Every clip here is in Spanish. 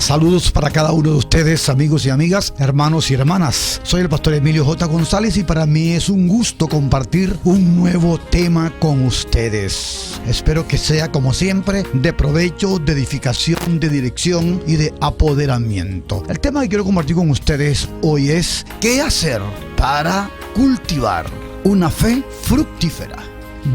Saludos para cada uno de ustedes, amigos y amigas, hermanos y hermanas. Soy el pastor Emilio J. González y para mí es un gusto compartir un nuevo tema con ustedes. Espero que sea, como siempre, de provecho, de edificación, de dirección y de apoderamiento. El tema que quiero compartir con ustedes hoy es ¿qué hacer para cultivar una fe fructífera?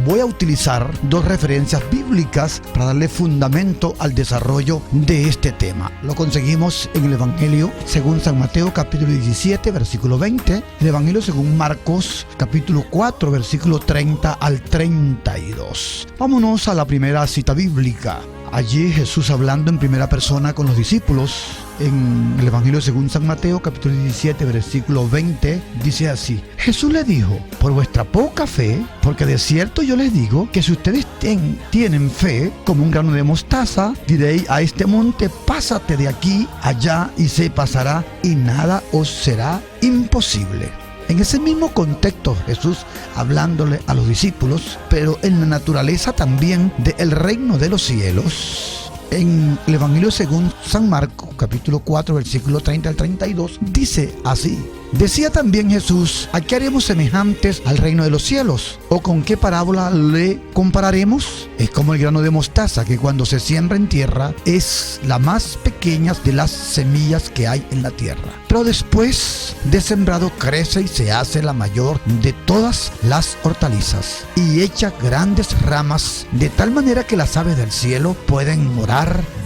Voy a utilizar dos referencias bíblicas para darle fundamento al desarrollo de este tema. Lo conseguimos en el Evangelio según San Mateo capítulo 17 versículo 20, el Evangelio según Marcos capítulo 4 versículo 30 al 32. Vámonos a la primera cita bíblica. Allí Jesús, hablando en primera persona con los discípulos, en el Evangelio según San Mateo capítulo 17 versículo 20, dice así: Jesús le dijo: por vuestra poca fe, porque de cierto yo les digo que si ustedes tienen fe como un grano de mostaza, diréis a este monte: pásate de aquí allá, y se pasará, y nada os será imposible. En ese mismo contexto, Jesús hablándole a los discípulos, pero en la naturaleza también del reino de los cielos. En el Evangelio según San Marcos, capítulo 4, versículo 30 al 32, dice así: decía también Jesús: ¿a qué haremos semejantes al reino de los cielos? ¿O con qué parábola le compararemos? Es como el grano de mostaza, que cuando se siembra en tierra es la más pequeña de las semillas que hay en la tierra. Pero después de sembrado crece y se hace la mayor de todas las hortalizas, y echa grandes ramas, de tal manera que las aves del cielo pueden morar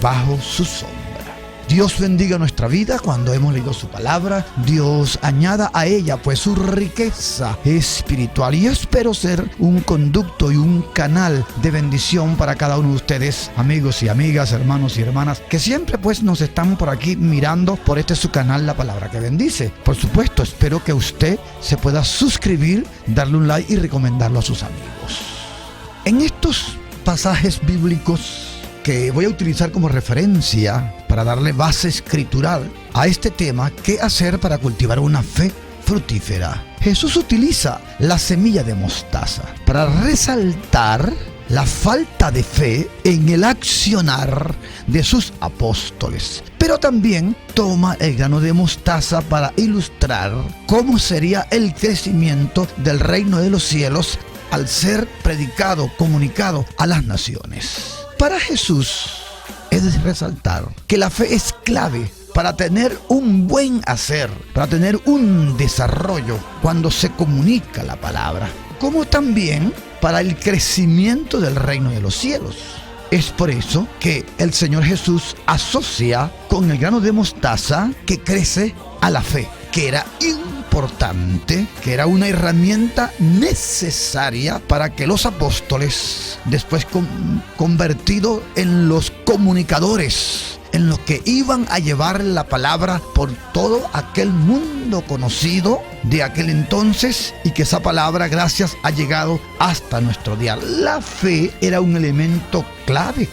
bajo su sombra. Dios bendiga nuestra vida cuando hemos leído su palabra. Dios añada a ella pues su riqueza espiritual, y espero ser un conducto y un canal de bendición para cada uno de ustedes, amigos y amigas, hermanos y hermanas, que siempre pues nos están por aquí mirando por este su canal, La Palabra que Bendice. Por supuesto, espero que usted se pueda suscribir, darle un like y recomendarlo a sus amigos. En estos pasajes bíblicos que voy a utilizar como referencia para darle base escritural a este tema, ¿qué hacer para cultivar una fe fructífera? Jesús utiliza la semilla de mostaza para resaltar la falta de fe en el accionar de sus apóstoles, pero también toma el grano de mostaza para ilustrar cómo sería el crecimiento del reino de los cielos al ser predicado, comunicado a las naciones. Para Jesús es resaltar que la fe es clave para tener un buen hacer, para tener un desarrollo cuando se comunica la palabra, como también para el crecimiento del reino de los cielos. Es por eso que el Señor Jesús asocia con el grano de mostaza que crece a la fe, que era importante, que era una herramienta necesaria para que los apóstoles, después convertidos en los comunicadores, en los que iban a llevar la palabra por todo aquel mundo conocido de aquel entonces, y que esa palabra, gracias, ha llegado hasta nuestro día. La fe era un elemento clave.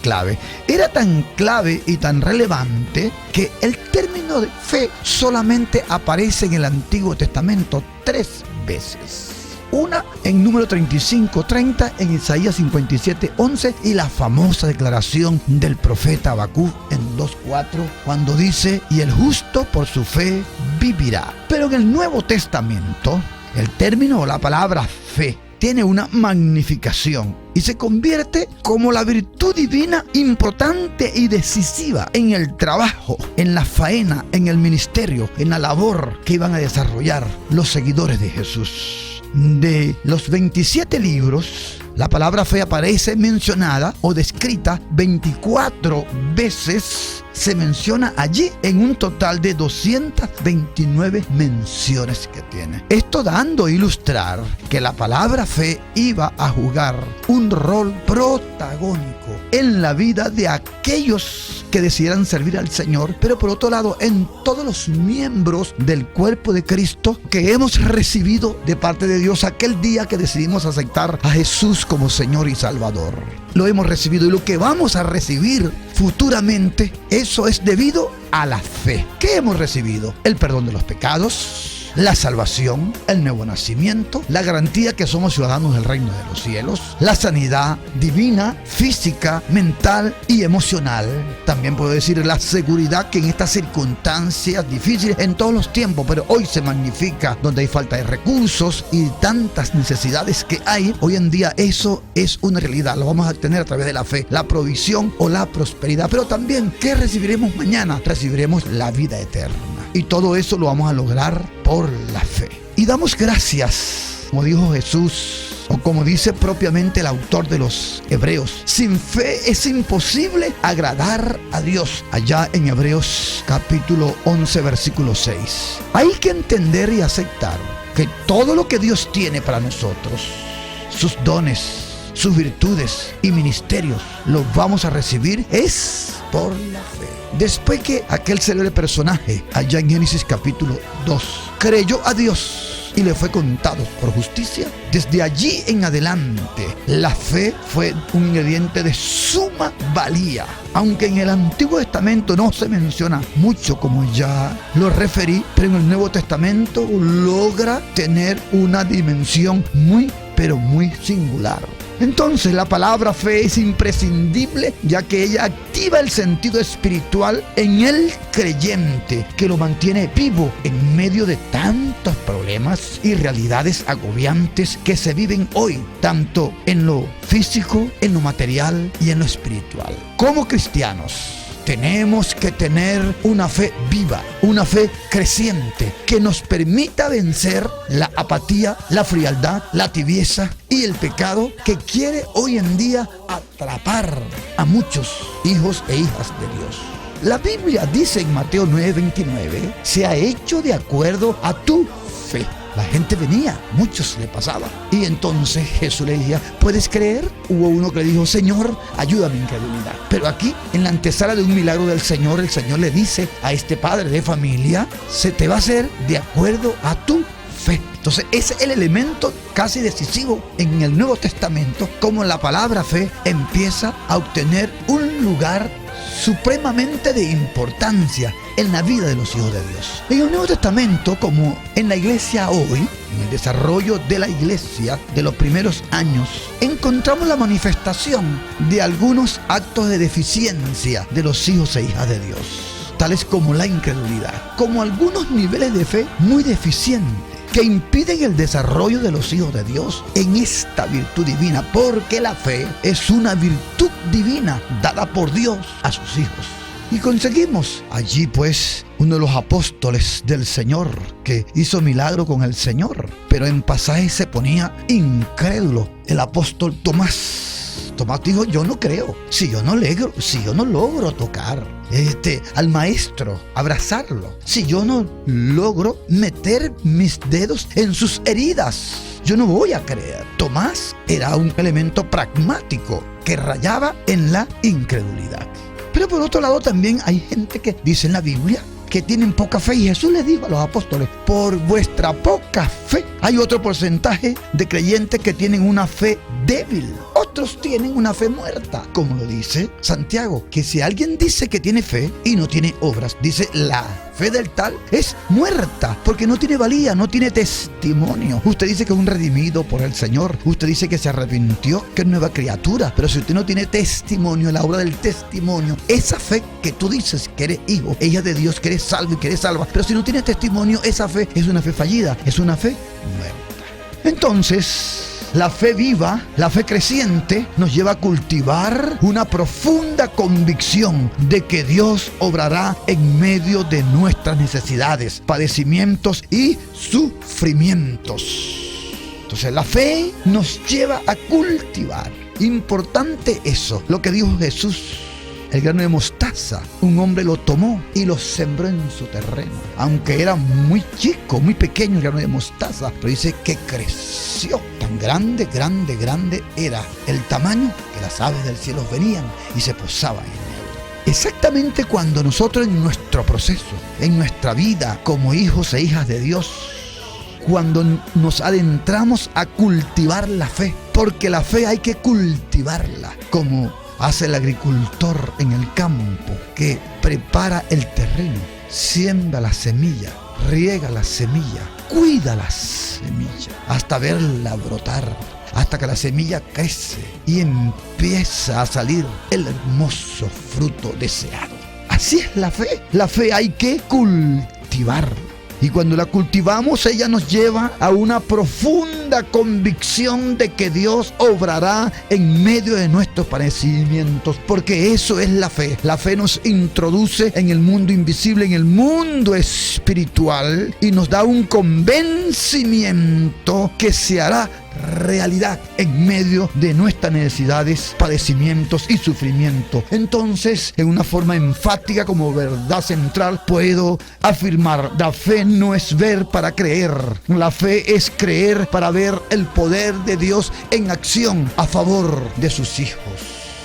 Era tan clave y tan relevante que el término de fe solamente aparece en el Antiguo Testamento 3 veces. Una en Número 35:30, en Isaías 57:11, y la famosa declaración del profeta Habacuc en 2:4, cuando dice: y el justo por su fe vivirá. Pero en el Nuevo Testamento, el término o la palabra fe tiene una magnificación y se convierte como la virtud divina importante y decisiva en el trabajo, en la faena, en el ministerio, en la labor que iban a desarrollar los seguidores de Jesús. De los 27 libros, la palabra fe aparece mencionada o descrita 24 veces. Se menciona allí en un total de 229 menciones que tiene. Esto dando a ilustrar que la palabra fe iba a jugar un rol protagónico en la vida de aquellos que decidieran servir al Señor, pero por otro lado en todos los miembros del cuerpo de Cristo que hemos recibido de parte de Dios aquel día que decidimos aceptar a Jesús como Señor y Salvador. Lo hemos recibido, y lo que vamos a recibir futuramente, eso es debido a la fe. ¿Qué hemos recibido? El perdón de los pecados, la salvación, el nuevo nacimiento, la garantía que somos ciudadanos del reino de los cielos, la sanidad divina, física, mental y emocional. También puedo decir la seguridad que en estas circunstancias difíciles en todos los tiempos, pero hoy se magnifica donde hay falta de recursos y tantas necesidades que hay. Hoy en día eso es una realidad, lo vamos a tener a través de la fe, la provisión o la prosperidad. Pero también, ¿qué recibiremos mañana? Recibiremos la vida eterna. Y todo eso lo vamos a lograr por la fe. Y damos gracias, como dijo Jesús, o como dice propiamente el autor de los Hebreos: sin fe es imposible agradar a Dios. Allá en Hebreos capítulo 11, versículo 6. Hay que entender y aceptar que todo lo que Dios tiene para nosotros, sus dones, sus virtudes y ministerios, los vamos a recibir es por la fe. Después que aquel célebre personaje, allá en Génesis capítulo 2, creyó a Dios y le fue contado por justicia, desde allí en adelante la fe fue un ingrediente de suma valía. Aunque en el Antiguo Testamento no se menciona mucho, como ya lo referí, pero en el Nuevo Testamento logra tener una dimensión muy, pero muy singular. Entonces la palabra fe es imprescindible, ya que ella activa el sentido espiritual en el creyente, que lo mantiene vivo en medio de tantos problemas y realidades agobiantes que se viven hoy, tanto en lo físico, en lo material y en lo espiritual. Como cristianos, tenemos que tener una fe viva, una fe creciente, que nos permita vencer la apatía, la frialdad, la tibieza y el pecado que quiere hoy en día atrapar a muchos hijos e hijas de Dios. La Biblia dice en Mateo 9:29, se ha hecho de acuerdo a tu fe. La gente venía, muchos le pasaba. Y entonces Jesús le decía: ¿puedes creer? Hubo uno que le dijo: Señor, ayuda a mi incredulidad. Pero aquí, en la antesala de un milagro del Señor, el Señor le dice a este padre de familia: se te va a hacer de acuerdo a tu fe. Entonces ese es el elemento casi decisivo en el Nuevo Testamento, como la palabra fe empieza a obtener un lugar supremamente de importancia en la vida de los hijos de Dios. En el Nuevo Testamento, como en la iglesia hoy, en el desarrollo de la iglesia de los primeros años, encontramos la manifestación de algunos actos de deficiencia de los hijos e hijas de Dios, tales como la incredulidad, como algunos niveles de fe muy deficientes que impiden el desarrollo de los hijos de Dios en esta virtud divina, porque la fe es una virtud divina dada por Dios a sus hijos. Y conseguimos allí pues uno de los apóstoles del Señor que hizo milagro con el Señor, pero en pasaje se ponía incrédulo, el apóstol Tomás. Tomás dijo: yo no creo, si yo no logro tocar al maestro, abrazarlo, si yo no logro meter mis dedos en sus heridas, yo no voy a creer. Tomás era un elemento pragmático que rayaba en la incredulidad. Pero por otro lado también hay gente que dice en la Biblia que tienen poca fe, y Jesús les dijo a los apóstoles: por vuestra poca fe. Hay otro porcentaje de creyentes que tienen una fe débil, otros tienen una fe muerta, como lo dice Santiago, que si alguien dice que tiene fe y no tiene obras, dice: la fe del tal es muerta, porque no tiene valía, no tiene testimonio. Usted dice que es un redimido por el Señor, usted dice que se arrepintió, que es nueva criatura, pero si usted no tiene testimonio, la obra del testimonio, esa fe que tú dices que eres hijo, ella de Dios, que eres salvo y que eres salva, pero si no tienes testimonio, esa fe es una fe fallida, es una fe muerta. Entonces, la fe viva, la fe creciente, nos lleva a cultivar una profunda convicción de que Dios obrará en medio de nuestras necesidades, padecimientos y sufrimientos. Entonces la fe nos lleva a cultivar. Importante eso, lo que dijo Jesús. El grano de mostaza, un hombre lo tomó y lo sembró en su terreno. Aunque era muy chico, muy pequeño el grano de mostaza, pero dice que creció. Tan grande era el tamaño que las aves del cielo venían y se posaban en él. Exactamente cuando nosotros en nuestro proceso, en nuestra vida como hijos e hijas de Dios, cuando nos adentramos a cultivar la fe, porque la fe hay que cultivarla, como hace el agricultor en el campo, que prepara el terreno, siembra la semilla, riega la semilla, cuida la semilla hasta verla brotar, hasta que la semilla crece y empieza a salir el hermoso fruto deseado. Así es la fe. La fe hay que cultivar. Y cuando la cultivamos, ella nos lleva a una profunda convicción de que Dios obrará en medio de nuestros padecimientos, porque eso es la fe. La fe nos introduce en el mundo invisible, en el mundo espiritual, y nos da un convencimiento que se hará realidad en medio de nuestras necesidades, padecimientos y sufrimiento. Entonces, en una forma enfática, como verdad central, puedo afirmar: la fe no es ver para creer, la fe es creer para ver el poder de Dios en acción a favor de sus hijos.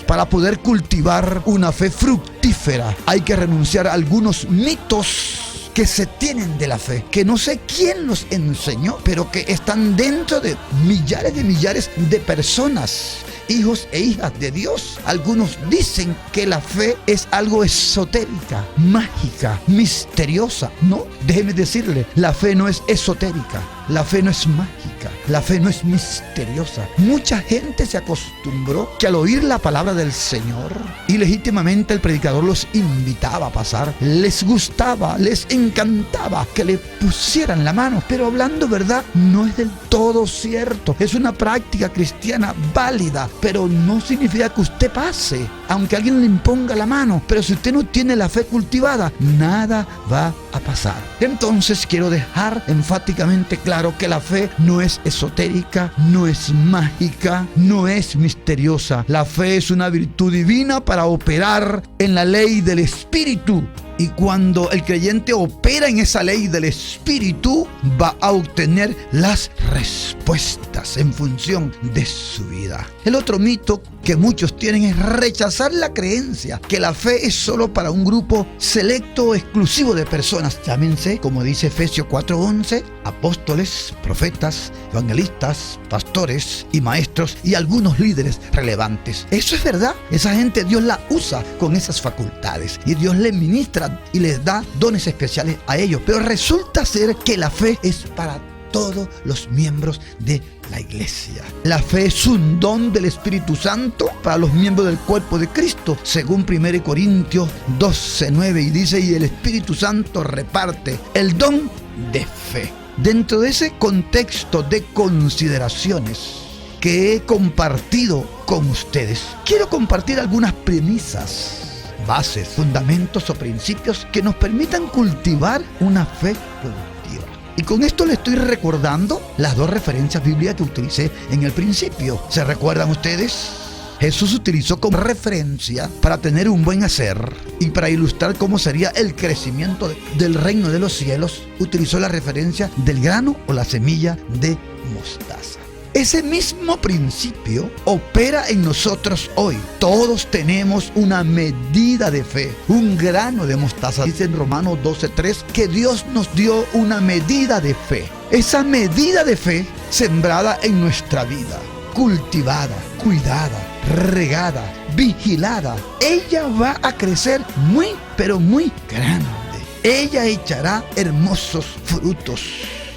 Para poder cultivar una fe fructífera, hay que renunciar a algunos mitos que se tienen de la fe, que no sé quién los enseñó, pero que están dentro de millares de personas, hijos e hijas de Dios. Algunos dicen que la fe es algo esotérica, mágica, misteriosa. No, déjeme decirle, la fe no es esotérica, la fe no es mágica, la fe no es misteriosa. Mucha gente se acostumbró que al oír la palabra del Señor, y legítimamente el predicador los invitaba a pasar, les gustaba, les encantaba que le pusieran la mano. Pero hablando verdad, no es del todo cierto. Es una práctica cristiana válida, pero no significa que usted pase, aunque alguien le imponga la mano. Pero si usted no tiene la fe cultivada, nada va a pasar. Entonces quiero dejar enfáticamente claro que la fe no es esotérica, no es mágica, no es misteriosa. La fe es una virtud divina para operar en la ley del Espíritu. Y cuando el creyente opera en esa ley del Espíritu, va a obtener las respuestas en función de su vida. El otro mito que muchos tienen es rechazar la creencia que la fe es solo para un grupo selecto o exclusivo de personas. Llámense, como dice Efesios 4:11, apóstoles, profetas, evangelistas, pastores y maestros y algunos líderes relevantes. Eso es verdad. Esa gente Dios la usa con esas facultades y Dios les ministra y les da dones especiales a ellos. Pero resulta ser que la fe es para todos los miembros de la iglesia. La fe es un don del Espíritu Santo para los miembros del cuerpo de Cristo, según 1 Corintios 12:9, y dice: y el Espíritu Santo reparte el don de fe. Dentro de ese contexto de consideraciones que he compartido con ustedes, quiero compartir algunas premisas, bases, fundamentos o principios que nos permitan cultivar una fe productiva. Y con esto le estoy recordando las dos referencias bíblicas que utilicé en el principio. ¿Se recuerdan ustedes? Jesús utilizó como referencia para tener un buen hacer y para ilustrar cómo sería el crecimiento del reino de los cielos, utilizó la referencia del grano o la semilla de mostaza. Ese mismo principio opera en nosotros hoy. Todos tenemos una medida de fe, un grano de mostaza. Dice en Romanos 12:3 que Dios nos dio una medida de fe. Esa medida de fe sembrada en nuestra vida, cultivada, cuidada, regada, vigilada, ella va a crecer muy, pero muy grande. Ella echará hermosos frutos,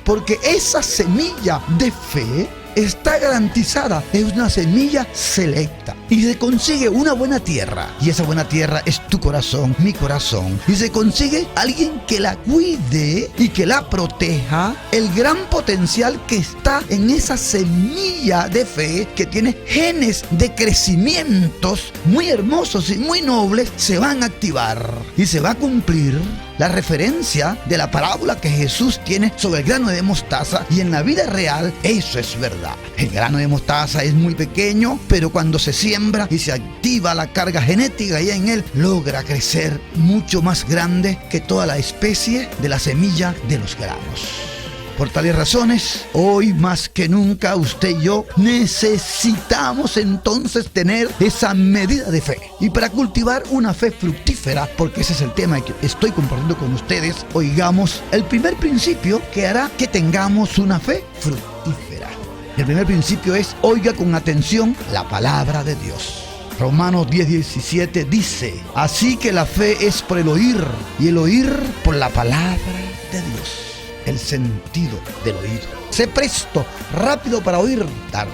porque esa semilla de fe está garantizada, es una semilla selecta y se consigue una buena tierra, y esa buena tierra es tu corazón, mi corazón, y se consigue alguien que la cuide y que la proteja. El gran potencial que está en esa semilla de fe, que tiene genes de crecimientos muy hermosos y muy nobles, se van a activar y se va a cumplir la referencia de la parábola que Jesús tiene sobre el grano de mostaza, y en la vida real eso es verdad. El grano de mostaza es muy pequeño, pero cuando se siembra y se activa la carga genética y en él, logra crecer mucho más grande que toda la especie de la semilla de los granos. Por tales razones, hoy más que nunca usted y yo necesitamos entonces tener esa medida de fe. Y para cultivar una fe fructífera, porque ese es el tema que estoy compartiendo con ustedes, oigamos el primer principio que hará que tengamos una fe fructífera. El primer principio es: oiga con atención la palabra de Dios. Romanos 10:17 dice: así que la fe es por el oír, y el oír por la palabra de Dios. el sentido del oído. Sé presto, rápido para oír, tarde.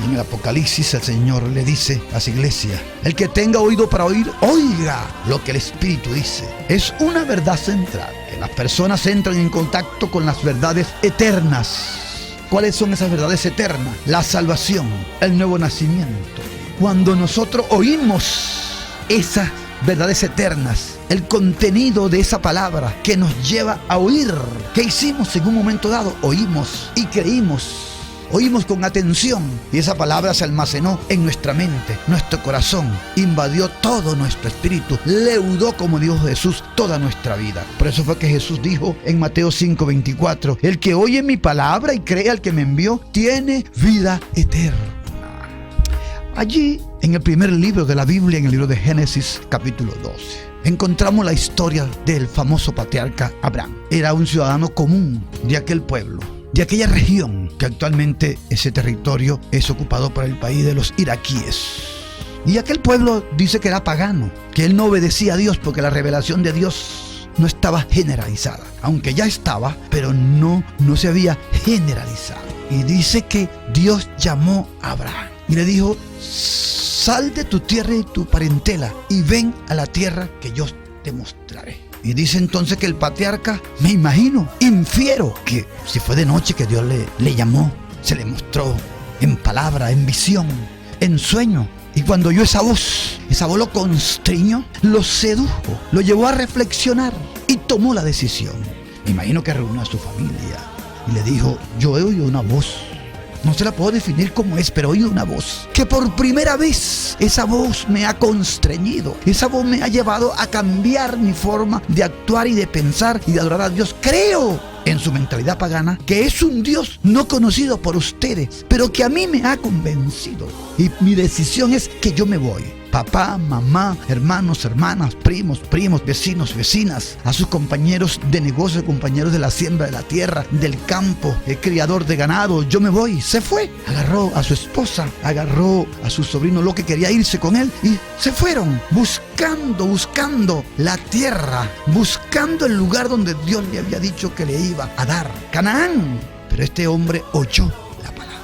Y en el Apocalipsis el Señor le dice a su iglesia: el que tenga oído para oír, oiga lo que el Espíritu dice. Es una verdad central, que las personas entran en contacto con las verdades eternas. ¿Cuáles son esas verdades eternas? La salvación, el nuevo nacimiento. Cuando nosotros oímos esas verdades eternas, el contenido de esa palabra que nos lleva a oír, ¿qué hicimos en un momento dado? Oímos y creímos. Oímos con atención y esa palabra se almacenó en nuestra mente, nuestro corazón, invadió todo nuestro espíritu, leudó, como dijo Jesús, toda nuestra vida. Por eso fue que Jesús dijo en Mateo 5:24: el que oye mi palabra y cree al que me envió, tiene vida eterna. Allí, en el primer libro de la Biblia, en el libro de Génesis, capítulo 12, encontramos la historia del famoso patriarca Abraham. Era un ciudadano común de aquel pueblo, de aquella región, que actualmente ese territorio es ocupado por el país de los iraquíes. Y aquel pueblo dice que era pagano, que él no obedecía a Dios porque la revelación de Dios no estaba generalizada. Aunque ya estaba, pero no se había generalizado. Y dice que Dios llamó a Abraham y le dijo: sal de tu tierra y tu parentela y ven a la tierra que yo te mostraré. Y dice entonces que el patriarca, me imagino, infiero que si fue de noche que Dios le llamó, se le mostró en palabra, en visión, en sueño. Y cuando oyó esa voz lo constriñó, lo sedujo, lo llevó a reflexionar y tomó la decisión. Me imagino que reunió a su familia y le dijo: yo he oído una voz. No se la puedo definir cómo es, pero he oído una voz que por primera vez esa voz me ha constreñido. Esa voz me ha llevado a cambiar mi forma de actuar y de pensar y de adorar a Dios. Creo en su mentalidad pagana que es un Dios no conocido por ustedes, pero que a mí me ha convencido. Y mi decisión es que yo me voy. Papá, mamá, hermanos, hermanas, primos, vecinos, vecinas, a sus compañeros de negocio, compañeros de la siembra de la tierra, del campo, el criador de ganado. Yo me voy. Se fue. Agarró a su esposa, agarró a su sobrino, lo que quería irse con él, y se fueron buscando la tierra, buscando el lugar donde Dios le había dicho que le iba a dar, Canaán. Pero este hombre oyó la palabra.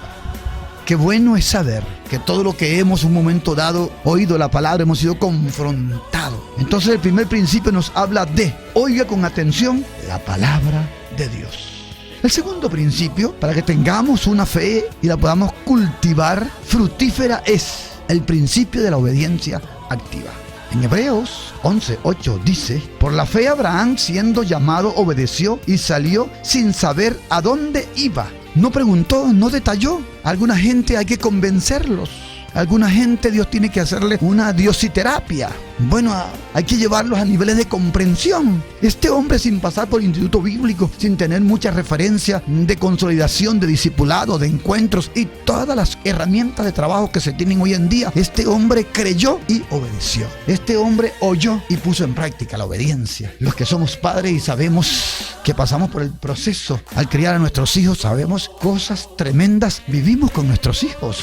Qué bueno es saber que todo lo que hemos un momento dado oído la palabra, hemos sido confrontados. Entonces el primer principio nos habla de: oiga con atención la palabra de Dios. El segundo principio, para que tengamos una fe y la podamos cultivar fructífera, es el principio de la obediencia activa. En Hebreos 11:8 dice: por la fe Abraham, siendo llamado, obedeció y salió sin saber a dónde iba. No preguntó, no detalló. Alguna gente hay que convencerlos. Alguna gente Dios tiene que hacerle una diositerapia. Bueno, hay que llevarlos a niveles de comprensión. Este hombre, sin pasar por el instituto bíblico, sin tener mucha referencia de consolidación, de discipulado, de encuentros y todas las herramientas de trabajo que se tienen hoy en día, este hombre creyó y obedeció. Este hombre oyó y puso en práctica la obediencia. Los que somos padres y sabemos que pasamos por el proceso al criar a nuestros hijos, sabemos cosas tremendas vivimos con nuestros hijos.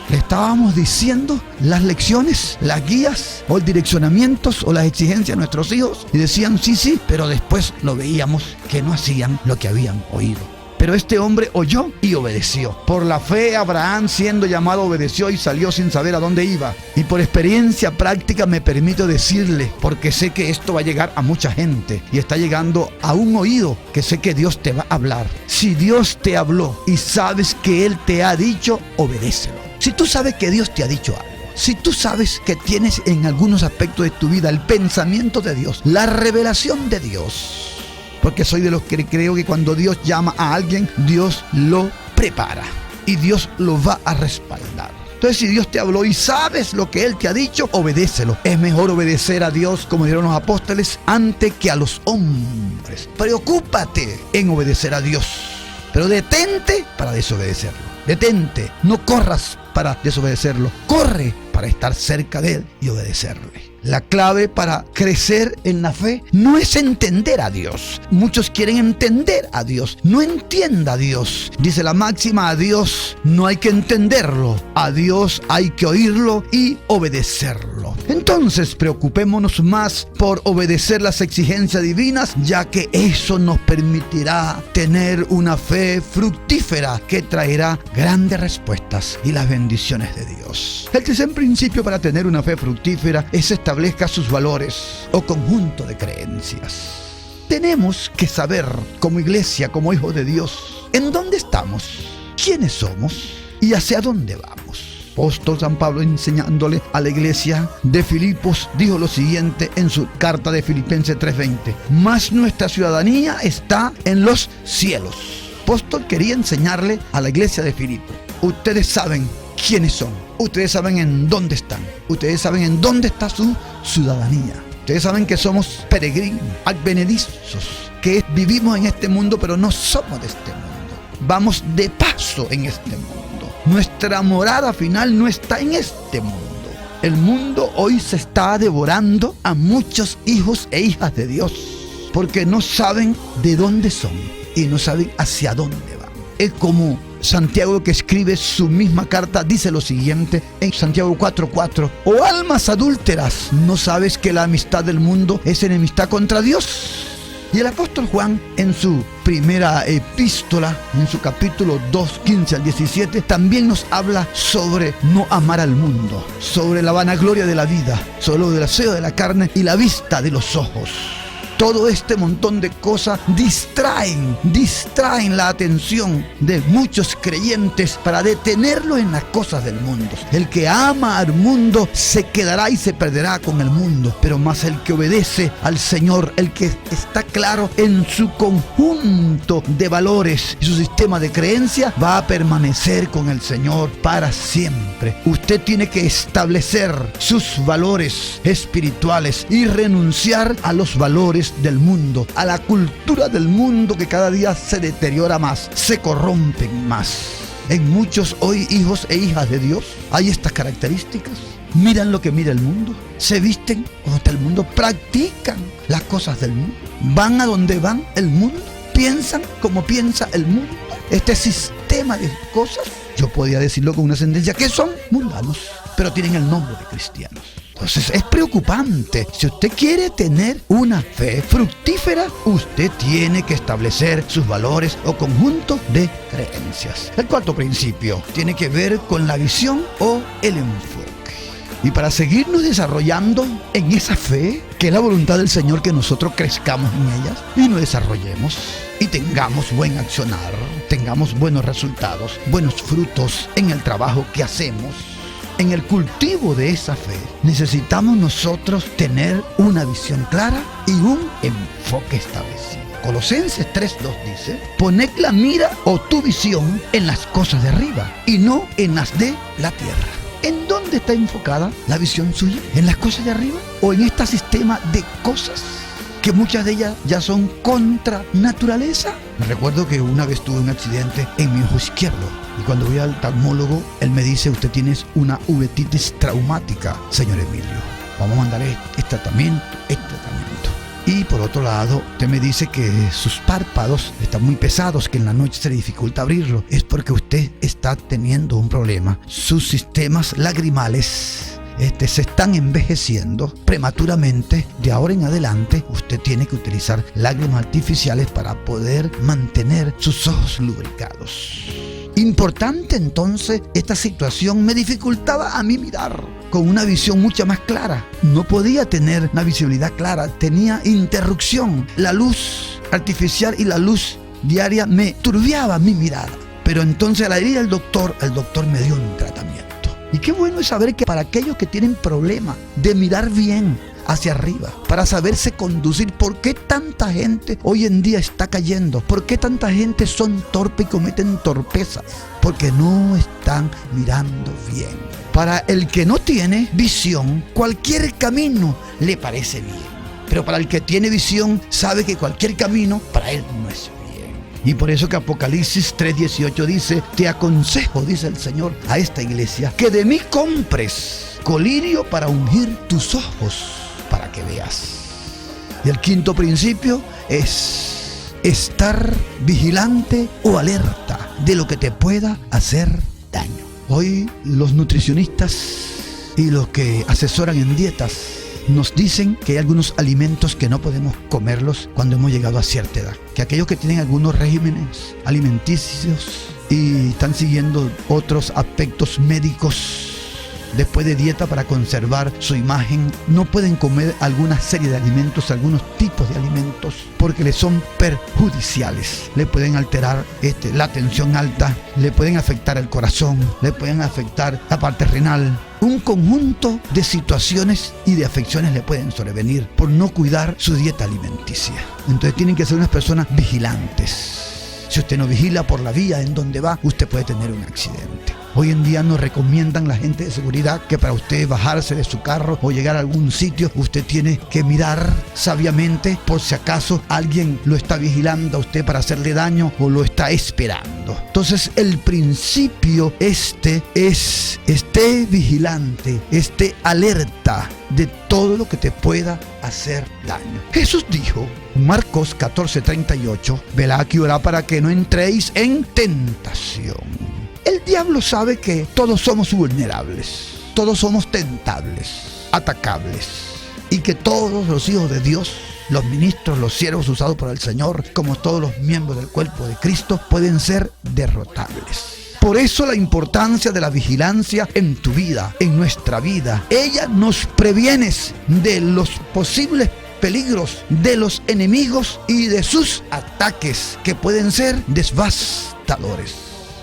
Le estábamos diciendo las lecciones, las guías o el direccionamientos o las exigencias a nuestros hijos y decían sí, pero después lo veíamos que no hacían lo que habían oído. Pero este hombre oyó y obedeció. Por la fe Abraham, siendo llamado, obedeció y salió sin saber a dónde iba. Y por experiencia práctica me permito decirle, porque sé que esto va a llegar a mucha gente y está llegando a un oído que sé que Dios te va a hablar. Si Dios te habló y sabes que Él te ha dicho, obedécelo. Si tú sabes que Dios te ha dicho algo, si tú sabes que tienes en algunos aspectos de tu vida el pensamiento de Dios, la revelación de Dios, porque soy de los que creo que cuando Dios llama a alguien, Dios lo prepara y Dios lo va a respaldar. Entonces, si Dios te habló y sabes lo que Él te ha dicho, obedécelo. Es mejor obedecer a Dios, como dijeron los apóstoles, antes que a los hombres. Preocúpate en obedecer a Dios, pero detente para desobedecerlo. Detente, no corras para desobedecerlo, corre para estar cerca de Él y obedecerle. La clave para crecer en la fe no es entender a Dios. Muchos quieren entender a Dios. No entienda a Dios. Dice la máxima: a Dios no hay que entenderlo, a Dios hay que oírlo y obedecerlo. Entonces preocupémonos más por obedecer las exigencias divinas, ya que eso nos permitirá tener una fe fructífera que traerá grandes respuestas y las bendiciones de Dios. El tercer principio para tener una fe fructífera es establezca sus valores o conjunto de creencias. Tenemos que saber, como iglesia, como hijos de Dios, en dónde estamos, quiénes somos y hacia dónde vamos. Apóstol San Pablo, enseñándole a la iglesia de Filipos, dijo lo siguiente en su carta de Filipenses 3:20: mas nuestra ciudadanía está en los cielos. Apóstol quería enseñarle a la iglesia de Filipos: ustedes saben quiénes son, ustedes saben en dónde están, ustedes saben en dónde está su ciudadanía. Ustedes saben que somos peregrinos, advenedizos, que vivimos en este mundo, pero no somos de este mundo. Vamos de paso en este mundo. Nuestra morada final no está en este mundo. El mundo hoy se está devorando a muchos hijos e hijas de Dios, porque no saben de dónde son y no saben hacia dónde van. Es como Santiago, que escribe su misma carta, dice lo siguiente en Santiago 4:4: oh almas adúlteras, ¿no sabes que la amistad del mundo es enemistad contra Dios? Y el apóstol Juan, en su primera epístola, en su capítulo 2, 15 al 17, también nos habla sobre no amar al mundo, sobre la vanagloria de la vida, sobre el deseo de la carne y la vista de los ojos. Todo este montón de cosas distraen la atención de muchos creyentes para detenerlo en las cosas del mundo. El que ama al mundo se quedará y se perderá con el mundo, pero más el que obedece al Señor, el que está claro en su conjunto de valores y su sistema de creencias, va a permanecer con el Señor para siempre. Usted tiene que establecer sus valores espirituales y renunciar a los valores del mundo, a la cultura del mundo, que cada día se deteriora más, se corrompen más. En muchos hoy hijos e hijas de Dios hay estas características. Miran lo que mira el mundo, se visten como está el mundo, practican las cosas del mundo, van a donde van el mundo, piensan como piensa el mundo. Este sistema de cosas, yo podría decirlo con una sentencia, que son mundanos, pero tienen el nombre de cristianos. Entonces es preocupante. Si usted quiere tener una fe fructífera, usted tiene que establecer sus valores o conjunto de creencias. El cuarto principio tiene que ver con la visión o el enfoque. Y para seguirnos desarrollando en esa fe, que es la voluntad del Señor, que nosotros crezcamos en ellas y nos desarrollemos y tengamos buen accionar, tengamos buenos resultados, buenos frutos en el trabajo que hacemos. En el cultivo de esa fe necesitamos nosotros tener una visión clara y un enfoque establecido. Colosenses 3:2 dice: poned la mira o tu visión en las cosas de arriba y no en las de la tierra. ¿En dónde está enfocada la visión suya? ¿En las cosas de arriba o en este sistema de cosas que muchas de ellas ya son contra naturaleza? Me recuerdo que una vez tuve un accidente en mi ojo izquierdo. Y cuando voy al oftalmólogo, él me dice: usted tiene una uveitis traumática, señor Emilio. Vamos a mandarle este tratamiento. Y por otro lado, usted me dice que sus párpados están muy pesados, que en la noche se le dificulta abrirlo. Es porque usted está teniendo un problema. Sus sistemas lagrimales se están envejeciendo prematuramente. De ahora en adelante usted tiene que utilizar lágrimas artificiales para poder mantener sus ojos lubricados. Importante entonces, esta situación me dificultaba a mí mirar con una visión mucho más clara. No podía tener una visibilidad clara, tenía interrupción. La luz artificial y la luz diaria me turbiaba mi mirada. Pero entonces al ir al doctor, el doctor me dio un tratamiento. Y qué bueno es saber que para aquellos que tienen problema de mirar bien hacia arriba, para saberse conducir, ¿por qué tanta gente hoy en día está cayendo? ¿Por qué tanta gente son torpes y cometen torpezas? Porque no están mirando bien. Para el que no tiene visión, cualquier camino le parece bien. Pero para el que tiene visión, sabe que cualquier camino para él no es bien. Y por eso que Apocalipsis 3:18 dice: te aconsejo, dice el Señor a esta iglesia, que de mí compres colirio para ungir tus ojos, para que veas. Y el quinto principio es estar vigilante o alerta de lo que te pueda hacer daño. Hoy los nutricionistas y los que asesoran en dietas nos dicen que hay algunos alimentos que no podemos comerlos cuando hemos llegado a cierta edad. Que aquellos que tienen algunos regímenes alimenticios y están siguiendo otros aspectos médicos después de dieta para conservar su imagen, no pueden comer alguna serie de alimentos, algunos tipos de alimentos, porque les son perjudiciales. Le pueden alterar la tensión alta, le pueden afectar el corazón, le pueden afectar la parte renal. Un conjunto de situaciones y de afecciones le pueden sobrevenir por no cuidar su dieta alimenticia. Entonces tienen que ser unas personas vigilantes. Si usted no vigila por la vía en donde va, usted puede tener un accidente. Hoy en día nos recomiendan la gente de seguridad que para usted bajarse de su carro o llegar a algún sitio, usted tiene que mirar sabiamente por si acaso alguien lo está vigilando a usted para hacerle daño o lo está esperando. Entonces el principio es: esté vigilante, esté alerta de todo lo que te pueda hacer daño. Jesús dijo, Marcos 14:38, velad y orad para que no entréis en tentación. El diablo sabe que todos somos vulnerables, todos somos tentables, atacables, y que todos los hijos de Dios, los ministros, los siervos usados por el Señor, como todos los miembros del cuerpo de Cristo, pueden ser derrotables. Por eso la importancia de la vigilancia en tu vida, en nuestra vida. Ella nos previene de los posibles peligros de los enemigos y de sus ataques, que pueden ser devastadores.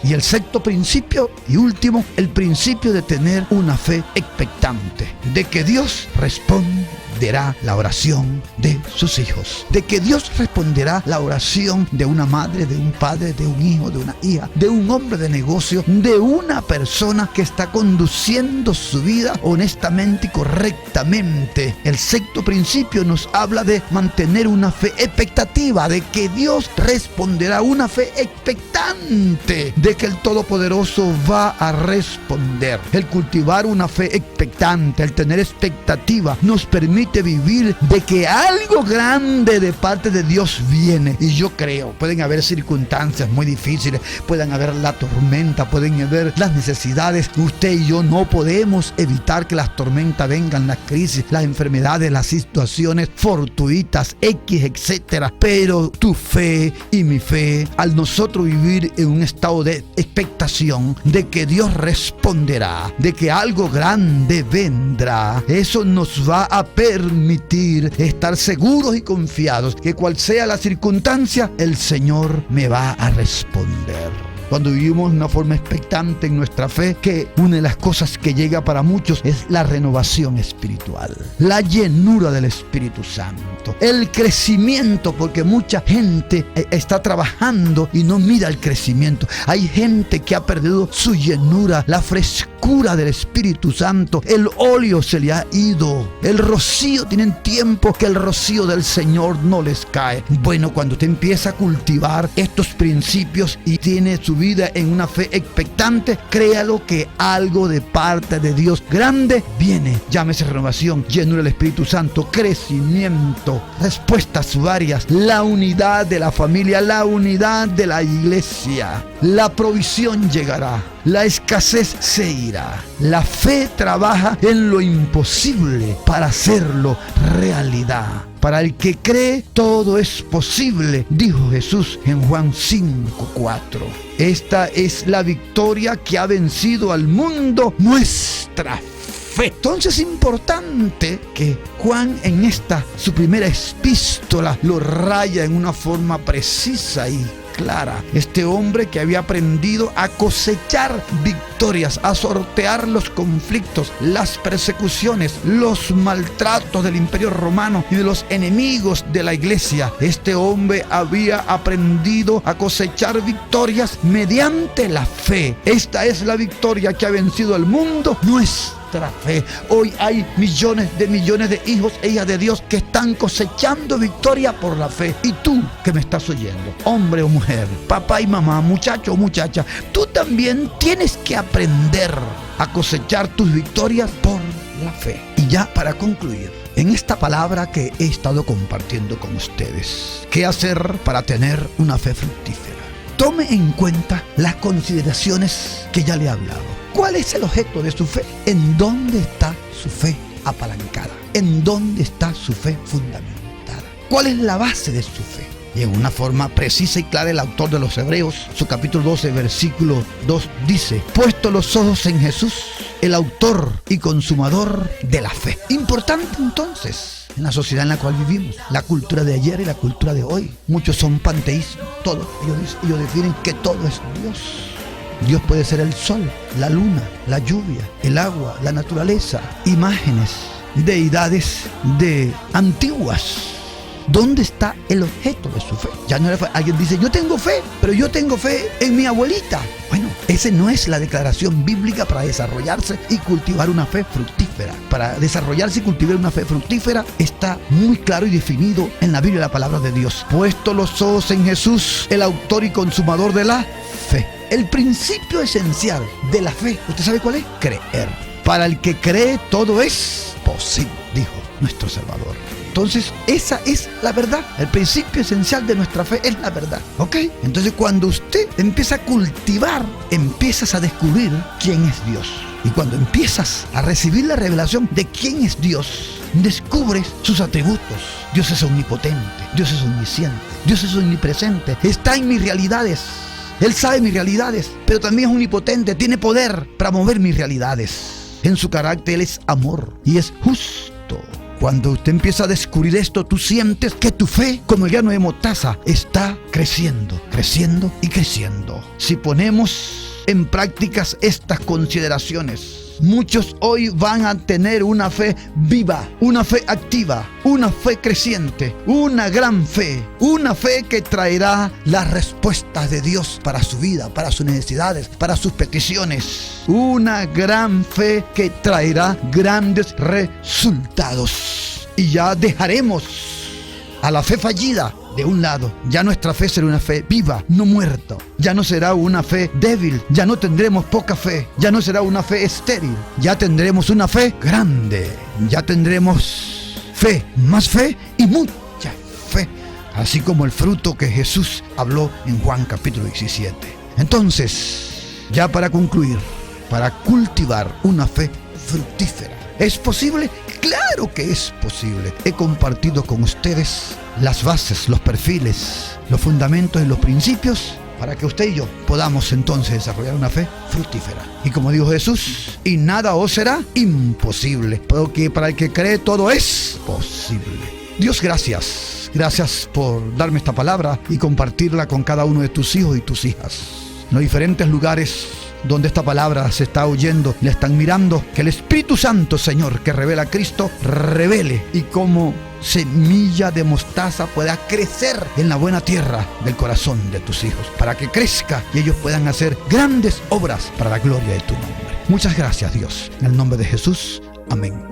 Y el sexto principio y último, el principio de tener una fe expectante, de que Dios responderá la oración de sus hijos, de que Dios responderá la oración de una madre, de un padre, de un hijo, de una hija, de un hombre de negocio, de una persona que está conduciendo su vida honestamente y correctamente. El sexto principio nos habla de mantener una fe expectativa, de que Dios responderá, una fe expectante, de que el Todopoderoso va a responder. El cultivar una fe expectante, el tener expectativa, nos permite vivir de que algo grande de parte de Dios viene. Y yo creo, pueden haber circunstancias muy difíciles, pueden haber la tormenta, pueden haber las necesidades. Usted y yo no podemos evitar que las tormentas vengan, las crisis, las enfermedades, las situaciones fortuitas, etcétera. Pero tu fe y mi fe, al nosotros vivir en un estado de expectación de que Dios responderá, de que algo grande vendrá, eso nos va a permitir estar seguros y confiados que cual sea la circunstancia, el Señor me va a responder. Cuando vivimos de una forma expectante en nuestra fe, que una de las cosas que llega para muchos es la renovación espiritual, la llenura del Espíritu Santo, el crecimiento, porque mucha gente está trabajando y no mira el crecimiento. Hay gente que ha perdido su llenura, la frescura del Espíritu Santo, el óleo se le ha ido, el rocío, tienen tiempo que el rocío del Señor no les cae. Bueno, cuando usted empieza a cultivar estos principios y tiene su vida en una fe expectante, créalo que algo de parte de Dios grande viene. Llámese renovación, llenura del Espíritu Santo, crecimiento, respuestas varias, la unidad de la familia, la unidad de la iglesia. La provisión llegará, la escasez se irá. La fe trabaja en lo imposible para hacerlo realidad. Para el que cree, todo es posible, dijo Jesús en Juan 5:4. Esta es la victoria que ha vencido al mundo, nuestra fe. Entonces es importante que Juan en esta, su primera epístola, lo raya en una forma precisa y clara. Este hombre que había aprendido a cosechar victorias, a sortear los conflictos, las persecuciones, los maltratos del Imperio Romano y de los enemigos de la iglesia. Este hombre había aprendido a cosechar victorias mediante la fe. Esta es la victoria que ha vencido al mundo, nuestra fe. Hoy hay millones de hijos e hijas de Dios que están cosechando victoria por la fe. Y tú que me estás oyendo, hombre o mujer, papá y mamá, muchacho o muchacha, tú también tienes que aprender a cosechar tus victorias por la fe. Y ya para concluir, en esta palabra que he estado compartiendo con ustedes, ¿qué hacer para tener una fe fructífera? Tome en cuenta las consideraciones que ya le he hablado. ¿Cuál es el objeto de su fe? ¿En dónde está su fe apalancada? ¿En dónde está su fe fundamentada? ¿Cuál es la base de su fe? Y en una forma precisa y clara el autor de los Hebreos, su capítulo 12, versículo 2 dice: puesto los ojos en Jesús, el autor y consumador de la fe. Importante entonces, en la sociedad en la cual vivimos, la cultura de ayer y la cultura de hoy. Muchos son panteísmos, todo. Ellos definen que todo es Dios. Dios puede ser el sol, la luna, la lluvia, el agua, la naturaleza, imágenes, deidades de antiguas. ¿Dónde está el objeto de su fe? Ya no era, alguien dice, yo tengo fe, pero yo tengo fe en mi abuelita. Bueno, esa no es la declaración bíblica para desarrollarse y cultivar una fe fructífera. Para desarrollarse y cultivar una fe fructífera está muy claro y definido en la Biblia, la palabra de Dios. Puesto los ojos en Jesús, el autor y consumador de la fe. El principio esencial de la fe, ¿usted sabe cuál es? Creer. Para el que cree, todo es posible, dijo nuestro Salvador. Entonces, esa es la verdad. El principio esencial de nuestra fe es la verdad. ¿Ok? Entonces, cuando usted empieza a cultivar, empiezas a descubrir quién es Dios. Y cuando empiezas a recibir la revelación de quién es Dios, descubres sus atributos. Dios es omnipotente, Dios es omnisciente, Dios es omnipresente, está en mis realidades. Él sabe mis realidades, pero también es omnipotente, tiene poder para mover mis realidades. En su carácter Él es amor y es justo. Cuando usted empieza a descubrir esto, tú sientes que tu fe, como el grano de mostaza, está creciendo, creciendo y creciendo. Si ponemos en prácticas estas consideraciones, muchos hoy van a tener una fe viva, una fe activa, una fe creciente, una gran fe, una fe que traerá las respuestas de Dios para su vida, para sus necesidades, para sus peticiones. Una gran fe que traerá grandes resultados. Y ya dejaremos a la fe fallida de un lado. Ya nuestra fe será una fe viva, no muerta. Ya no será una fe débil. Ya no tendremos poca fe. Ya no será una fe estéril. Ya tendremos una fe grande. Ya tendremos fe, más fe y mucha fe. Así como el fruto que Jesús habló en Juan capítulo 17. Entonces, ya para concluir, para cultivar una fe fructífera, ¿es posible? ¡Claro que es posible! He compartido con ustedes las bases, los perfiles, los fundamentos y los principios para que usted y yo podamos entonces desarrollar una fe fructífera. Y como dijo Jesús, y nada os será imposible, porque para el que cree todo es posible. Dios, gracias. Gracias por darme esta palabra y compartirla con cada uno de tus hijos y tus hijas. En los diferentes lugares donde esta palabra se está oyendo, le están mirando, que el Espíritu Santo, Señor, que revela a Cristo, revele y como semilla de mostaza pueda crecer en la buena tierra del corazón de tus hijos, para que crezca y ellos puedan hacer grandes obras para la gloria de tu nombre. Muchas gracias, Dios. En el nombre de Jesús. Amén.